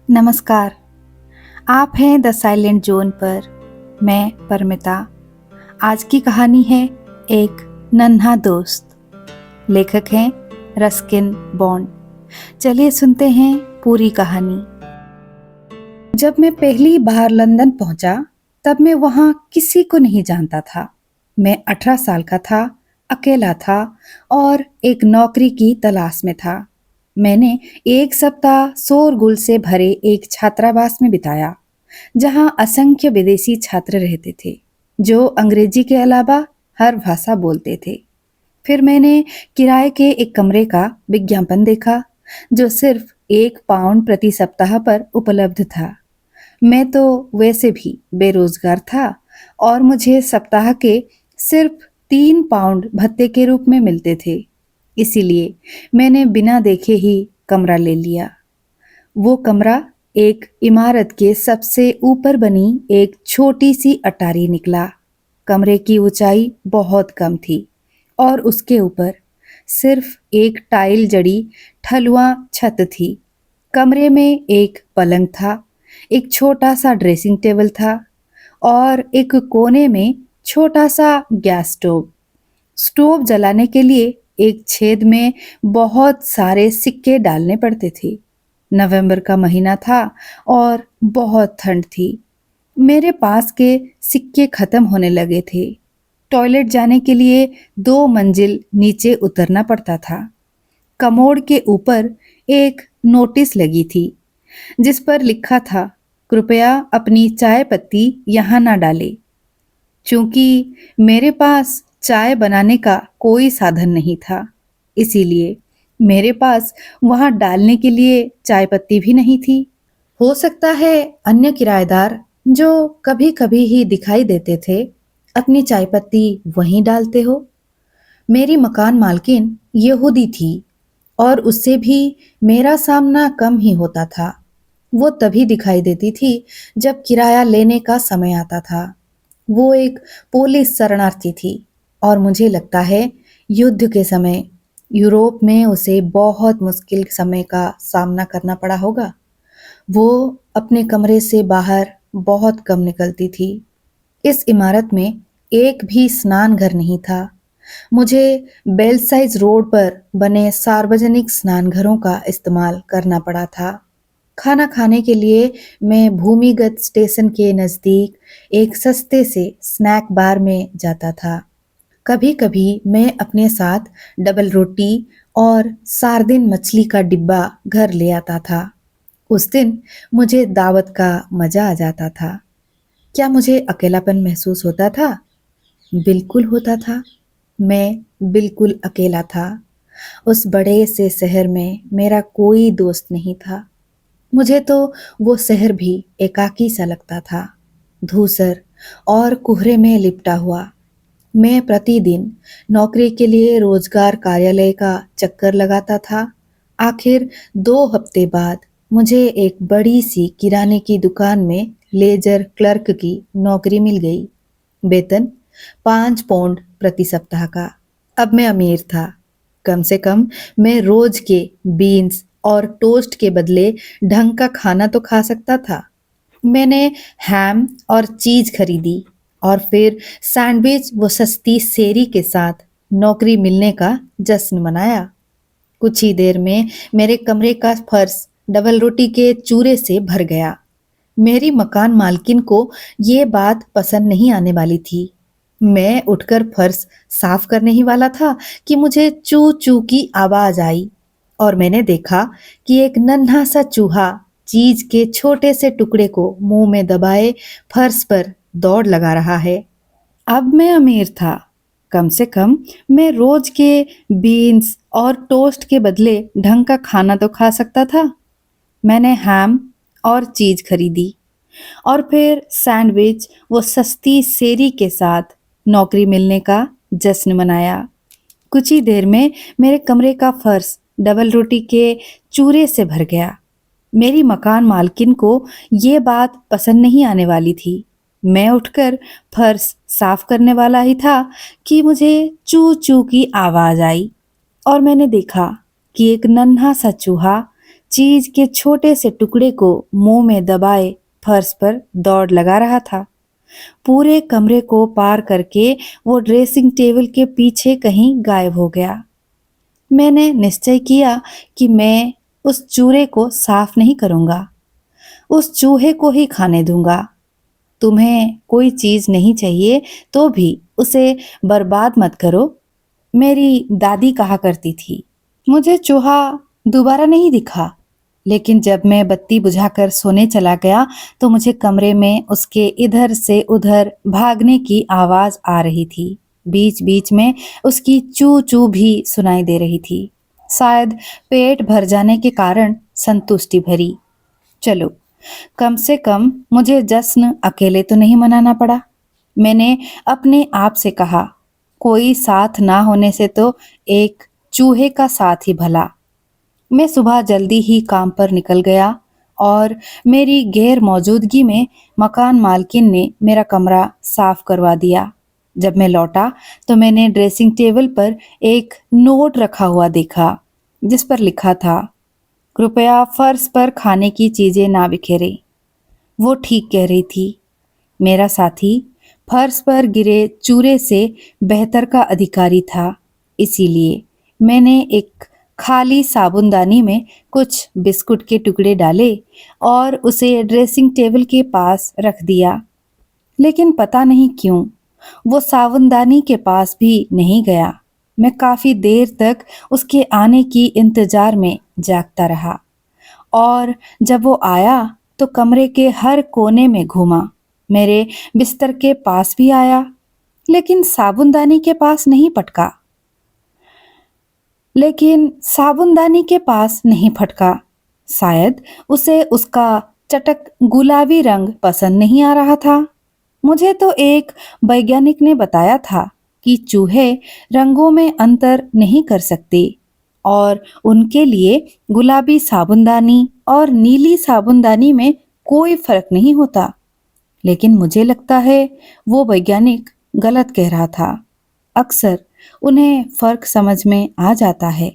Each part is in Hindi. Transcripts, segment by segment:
नमस्कार। आप हैं द साइलेंट जोन पर। मैं परमिता। आज की कहानी है एक नन्हा दोस्त। लेखक हैं रस्किन बॉन्ड। चलिए सुनते हैं पूरी कहानी। जब मैं पहली बार लंदन पहुंचा तब मैं वहां किसी को नहीं जानता था। मैं 18 साल का था, अकेला था और एक नौकरी की तलाश में था। मैंने एक सप्ताह शोरगुल से भरे एक छात्रावास में बिताया, जहां असंख्य विदेशी छात्र रहते थे जो अंग्रेजी के अलावा हर भाषा बोलते थे। फिर मैंने किराए के एक कमरे का विज्ञापन देखा जो सिर्फ 1 पाउंड प्रति सप्ताह पर उपलब्ध था। मैं तो वैसे भी बेरोजगार था और मुझे सप्ताह के सिर्फ 3 पाउंड भत्ते के रूप में मिलते थे। इसीलिए मैंने बिना देखे ही कमरा ले लिया। वो कमरा एक इमारत के सबसे ऊपर बनी एक छोटी सी अटारी निकला। कमरे की ऊंचाई बहुत कम थी और उसके ऊपर सिर्फ एक टाइल जड़ी ठलुआ छत थी। कमरे में एक पलंग था, एक छोटा सा ड्रेसिंग टेबल था और एक कोने में छोटा सा गैस स्टोव। स्टोव जलाने के लिए एक छेद में बहुत सारे सिक्के डालने पड़ते थे। नवंबर का महीना था और बहुत ठंड थी। मेरे पास के सिक्के खत्म होने लगे थे। टॉयलेट जाने के लिए 2 मंजिल नीचे उतरना पड़ता था। कमोड के ऊपर एक नोटिस लगी थी जिस पर लिखा था, कृपया अपनी चाय पत्ती यहाँ ना डालें। चूंकि मेरे पास चाय बनाने का कोई साधन नहीं था, इसीलिए मेरे पास वहां डालने के लिए चाय पत्ती भी नहीं थी। हो सकता है अन्य किराएदार जो कभी कभी ही दिखाई देते थे अपनी चाय पत्ती वहीं डालते हो। मेरी मकान मालकिन यहूदी थी और उससे भी मेरा सामना कम ही होता था। वो तभी दिखाई देती थी जब किराया लेने का समय आता था। वो एक पुलिस शरणार्थी थी और मुझे लगता है युद्ध के समय यूरोप में उसे बहुत मुश्किल समय का सामना करना पड़ा होगा। वो अपने कमरे से बाहर बहुत कम निकलती थी। इस इमारत में एक भी स्नान घर नहीं था। मुझे बेलसाइज रोड पर बने सार्वजनिक स्नानघरों का इस्तेमाल करना पड़ा था। खाना खाने के लिए मैं भूमिगत स्टेशन के नज़दीक एक सस्ते से स्नैक बार में जाता था। कभी कभी मैं अपने साथ डबल रोटी और सार्डिन मछली का डिब्बा घर ले आता था। उस दिन मुझे दावत का मजा आ जाता था। क्या मुझे अकेलापन महसूस होता था? बिल्कुल होता था। मैं बिल्कुल अकेला था। उस बड़े से शहर में मेरा कोई दोस्त नहीं था। मुझे तो वो शहर भी एकाकी सा लगता था, धूसर और कोहरे में लिपटा हुआ। मैं प्रतिदिन नौकरी के लिए रोजगार कार्यालय का चक्कर लगाता था। आखिर 2 हफ्ते बाद मुझे एक बड़ी सी किराने की दुकान में लेजर क्लर्क की नौकरी मिल गई। वेतन 5 पाउंड प्रति सप्ताह का। अब मैं अमीर था। कम से कम मैं रोज के बीन्स और टोस्ट के बदले ढंग का खाना तो खा सकता था। मैंने हैम और चीज खरीदी और फिर सैंडविच व सस्ती सेरी के साथ नौकरी मिलने का जश्न मनाया। कुछ ही देर में मेरे कमरे का फर्श डबल रोटी के चूरे से भर गया। मेरी मकान मालकिन को ये बात पसंद नहीं आने वाली थी। मैं उठकर फर्श साफ करने ही वाला था कि मुझे चू चू की आवाज आई और मैंने देखा कि एक नन्हा सा चूहा चीज के छोटे से टुकड़े को मुंह में दबाए फर्श पर दौड़ लगा रहा है। अब मैं अमीर था। कम से कम मैं रोज के बीन्स और टोस्ट के बदले ढंग का खाना तो खा सकता था। मैंने हैम और चीज खरीदी और फिर सैंडविच वो सस्ती सेरी के साथ नौकरी मिलने का जश्न मनाया। कुछ ही देर में मेरे कमरे का फर्श डबल रोटी के चूरे से भर गया। मेरी मकान मालकिन को ये बात पसंद नहीं आने वाली थी। मैं उठकर फर्श साफ करने वाला ही था कि मुझे चू चू की आवाज आई और मैंने देखा कि एक नन्हा सा चूहा चीज के छोटे से टुकड़े को मुंह में दबाए फर्श पर दौड़ लगा रहा था। पूरे कमरे को पार करके वो ड्रेसिंग टेबल के पीछे कहीं गायब हो गया। मैंने निश्चय किया कि मैं उस चूहे को साफ नहीं करूंगा, उस चूहे को ही खाने दूंगा। तुम्हें कोई चीज नहीं चाहिए तो भी उसे बर्बाद मत करो, मेरी दादी कहा करती थी। मुझे चूहा दोबारा नहीं दिखा, लेकिन जब मैं बत्ती बुझाकर सोने चला गया तो मुझे कमरे में उसके इधर से उधर भागने की आवाज आ रही थी। बीच बीच में उसकी चू चू भी सुनाई दे रही थी, शायद पेट भर जाने के कारण संतुष्टि भरी। चलो, कम से कम मुझे जश्न अकेले तो नहीं मनाना पड़ा, मैंने अपने आप से कहा। कोई साथ ना होने से तो एक चूहे का साथ ही भला। मैं सुबह जल्दी ही काम पर निकल गया और मेरी गैर मौजूदगी में मकान मालकिन ने मेरा कमरा साफ करवा दिया। जब मैं लौटा तो मैंने ड्रेसिंग टेबल पर एक नोट रखा हुआ देखा, जिस पर लिखा था, कृपया फर्श पर खाने की चीजें ना बिखेरें। वो ठीक कह रही थी। मेरा साथी फर्श पर गिरे चूरे से बेहतर का अधिकारी था। इसीलिए मैंने एक खाली साबुनदानी में कुछ बिस्कुट के टुकड़े डाले और उसे ड्रेसिंग टेबल के पास रख दिया। लेकिन पता नहीं क्यों वो साबुनदानी के पास भी नहीं गया। मैं काफी देर तक उसके आने की इंतजार में जागता रहा और जब वो आया तो कमरे के हर कोने में घूमा, मेरे बिस्तर के पास भी आया, लेकिन साबुनदानी के पास नहीं पटका। शायद उसे उसका चटक गुलाबी रंग पसंद नहीं आ रहा था। मुझे तो एक वैज्ञानिक ने बताया था कि चूहे रंगों में अंतर नहीं कर सकते और उनके लिए गुलाबी साबुनदानी और नीली साबुनदानी में कोई फर्क नहीं होता। लेकिन मुझे लगता है वो वैज्ञानिक गलत कह रहा था। अक्सर उन्हें फर्क समझ में आ जाता है।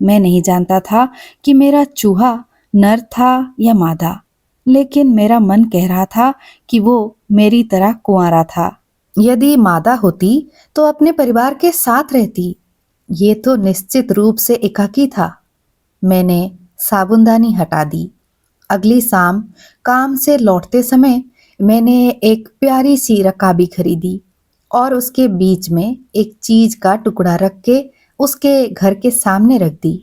मैं नहीं जानता था कि मेरा चूहा नर था या मादा, लेकिन मेरा मन कह रहा था कि वो मेरी तरह कुंवारा था। यदि मादा होती तो अपने परिवार के साथ रहती, ये तो निश्चित रूप से एकाकी था। मैंने साबुनदानी हटा दी। अगली शाम काम से लौटते समय मैंने एक प्यारी सी रकाबी खरीदी और उसके बीच में एक चीज का टुकड़ा रख के उसके घर के सामने रख दी।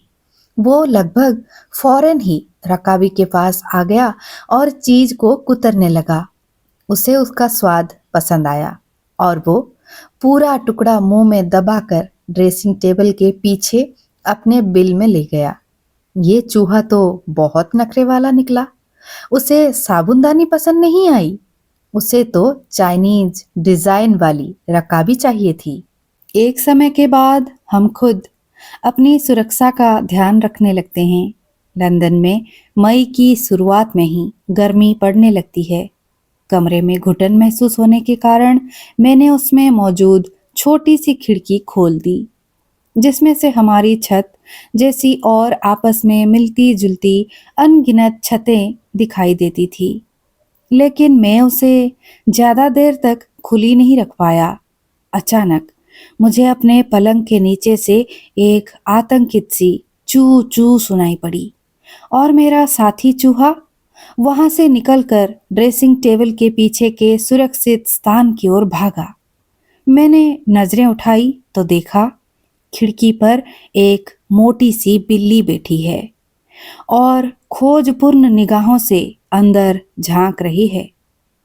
वो लगभग फौरन ही रकाबी के पास आ गया और चीज को कुतरने लगा। उसे उसका स्वाद पसंद आया और वो पूरा टुकड़ा मुंह में दबाकर ड्रेसिंग टेबल के पीछे अपने बिल में ले गया। ये चूहा तो बहुत नखरे वाला निकला। उसे साबुनदानी पसंद नहीं आई, उसे तो चाइनीज डिजाइन वाली रकाबी चाहिए थी। एक समय के बाद हम खुद अपनी सुरक्षा का ध्यान रखने लगते हैं। लंदन में मई की शुरुआत में ही गर्मी पड़ने लगती है। कमरे में घुटन महसूस होने के कारण मैंने उसमें मौजूद छोटी सी खिड़की खोल दी, जिसमें से हमारी छत जैसी और आपस में मिलती जुलती अनगिनत छतें दिखाई देती थी। लेकिन मैं उसे ज्यादा देर तक खुली नहीं रख पाया। अचानक मुझे अपने पलंग के नीचे से एक आतंकित सी चू चू सुनाई पड़ी और मेरा साथी चूहा वहां से निकलकर ड्रेसिंग टेबल के पीछे के सुरक्षित स्थान की ओर भागा। मैंने नजरें उठाई तो देखा खिड़की पर एक मोटी सी बिल्ली बैठी है और खोजपूर्ण निगाहों से अंदर झांक रही है।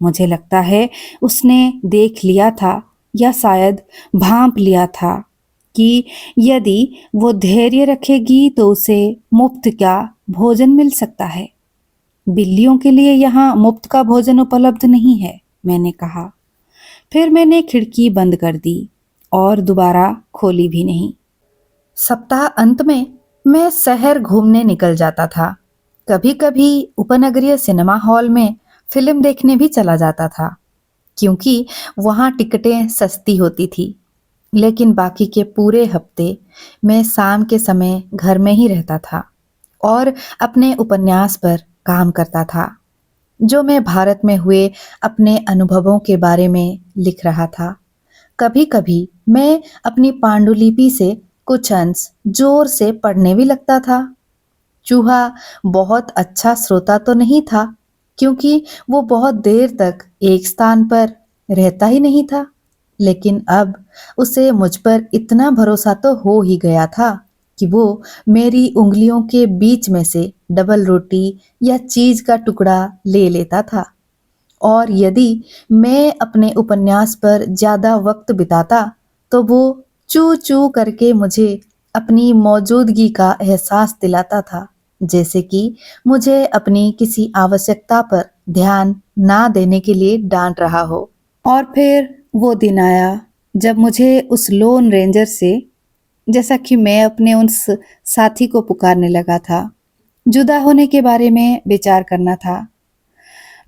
मुझे लगता है उसने देख लिया था या शायद भांप लिया था कि यदि वो धैर्य रखेगी तो उसे मुफ्त का भोजन मिल सकता है। बिल्लियों के लिए यहाँ मुफ्त का भोजन उपलब्ध नहीं है, मैंने कहा। फिर मैंने खिड़की बंद कर दी और दोबारा खोली भी नहीं। सप्ताह अंत में मैं शहर घूमने निकल जाता था। कभी कभी उपनगरीय सिनेमा हॉल में फिल्म देखने भी चला जाता था, क्योंकि वहाँ टिकटें सस्ती होती थी। लेकिन बाकी के पूरे हफ्ते मैं शाम के समय घर में ही रहता था और अपने उपन्यास पर काम करता था, जो मैं भारत में हुए अपने अनुभवों के बारे में लिख रहा था। कभी-कभी मैं अपनी पांडुलिपि से कुछ अंश जोर से पढ़ने भी लगता था। चूहा बहुत अच्छा श्रोता तो नहीं था, क्योंकि वो बहुत देर तक एक स्थान पर रहता ही नहीं था। लेकिन अब उसे मुझ पर इतना भरोसा तो हो ही गया था कि वो मेरी उंगलियों के बीच में से डबल रोटी या चीज का टुकड़ा ले लेता था। और यदि मैं अपने उपन्यास पर ज्यादा वक्त बिताता, तो वो चू चू करके मुझे अपनी मौजूदगी का एहसास दिलाता था, जैसे कि मुझे अपनी किसी आवश्यकता पर ध्यान ना देने के लिए डांट रहा हो। और फिर वो दिन आया जब मुझे उस लोन रेंजर से, जैसा कि मैं अपने उस साथी को पुकारने लगा था, जुदा होने के बारे में विचार करना था।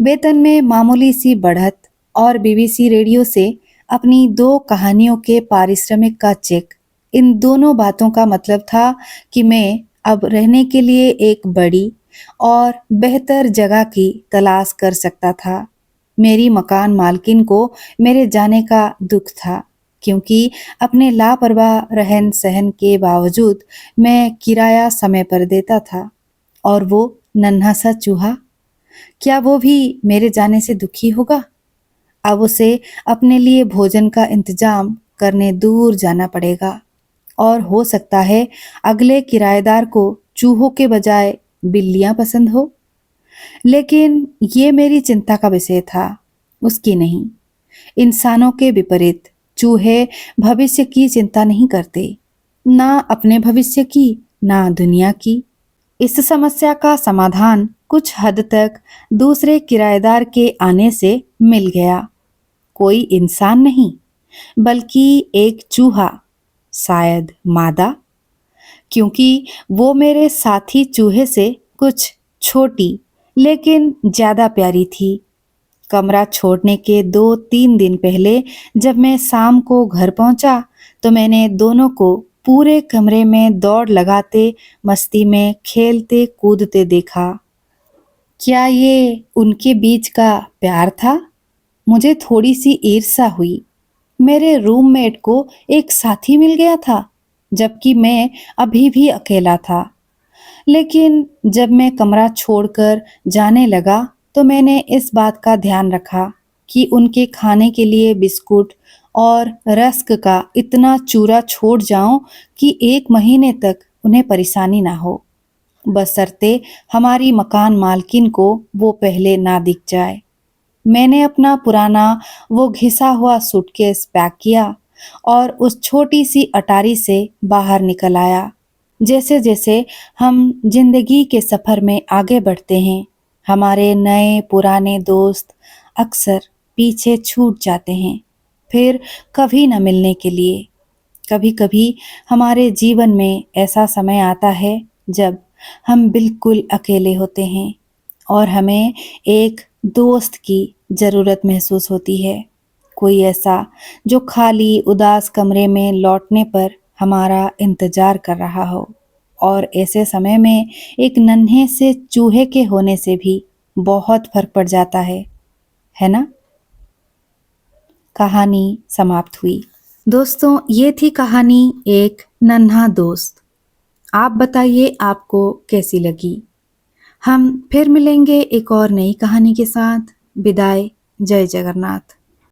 वेतन में मामूली सी बढ़त और बीबीसी रेडियो से अपनी 2 कहानियों के पारिश्रमिक का चेक, इन दोनों बातों का मतलब था कि मैं अब रहने के लिए एक बड़ी और बेहतर जगह की तलाश कर सकता था। मेरी मकान मालकिन को मेरे जाने का दुख था, क्योंकि अपने लापरवाह रहन सहन के बावजूद मैं किराया समय पर देता था। और वो नन्हा सा चूहा, क्या वो भी मेरे जाने से दुखी होगा? अब उसे अपने लिए भोजन का इंतजाम करने दूर जाना पड़ेगा, और हो सकता है अगले किराएदार को चूहों के बजाय बिल्लियां पसंद हो। लेकिन ये मेरी चिंता का विषय था, उसकी नहीं। इंसानों के विपरीत चूहे भविष्य की चिंता नहीं करते, ना अपने भविष्य की, ना दुनिया की। इस समस्या का समाधान कुछ हद तक दूसरे किराएदार के आने से मिल गया। कोई इंसान नहीं, बल्कि एक चूहा, शायद मादा, क्योंकि वो मेरे साथी चूहे से कुछ छोटी लेकिन ज्यादा प्यारी थी। कमरा छोड़ने के 2-3 दिन पहले जब मैं शाम को घर पहुंचा, तो मैंने दोनों को पूरे कमरे में दौड़ लगाते, मस्ती में खेलते कूदते देखा। क्या ये उनके बीच का प्यार था? मुझे थोड़ी सी ईर्ष्या हुई। मेरे रूममेट को एक साथी मिल गया था, जबकि मैं अभी भी अकेला था। लेकिन जब मैं कमरा छोड़कर जाने लगा, तो मैंने इस बात का ध्यान रखा कि उनके खाने के लिए बिस्कुट और रस्क का इतना चूरा छोड़ जाऊं कि 1 महीने तक उन्हें परेशानी ना हो, बशर्ते हमारी मकान मालकिन को वो पहले ना दिख जाए। मैंने अपना पुराना वो घिसा हुआ सूटकेस पैक किया और उस छोटी सी अटारी से बाहर निकल आया। जैसे जैसे हम जिंदगी के सफर में आगे बढ़ते हैं, हमारे नए पुराने दोस्त अक्सर पीछे छूट जाते हैं, फिर कभी न मिलने के लिए। कभी कभी हमारे जीवन में ऐसा समय आता है जब हम बिल्कुल अकेले होते हैं और हमें एक दोस्त की जरूरत महसूस होती है। कोई ऐसा जो खाली उदास कमरे में लौटने पर हमारा इंतजार कर रहा हो। और ऐसे समय में एक नन्हे से चूहे के होने से भी बहुत फर्क पड़ जाता है ना? कहानी समाप्त हुई। दोस्तों, ये थी कहानी एक नन्हा दोस्त। आप बताइए आपको कैसी लगी? हम फिर मिलेंगे एक और नई कहानी के साथ। विदाई। जय जगन्नाथ।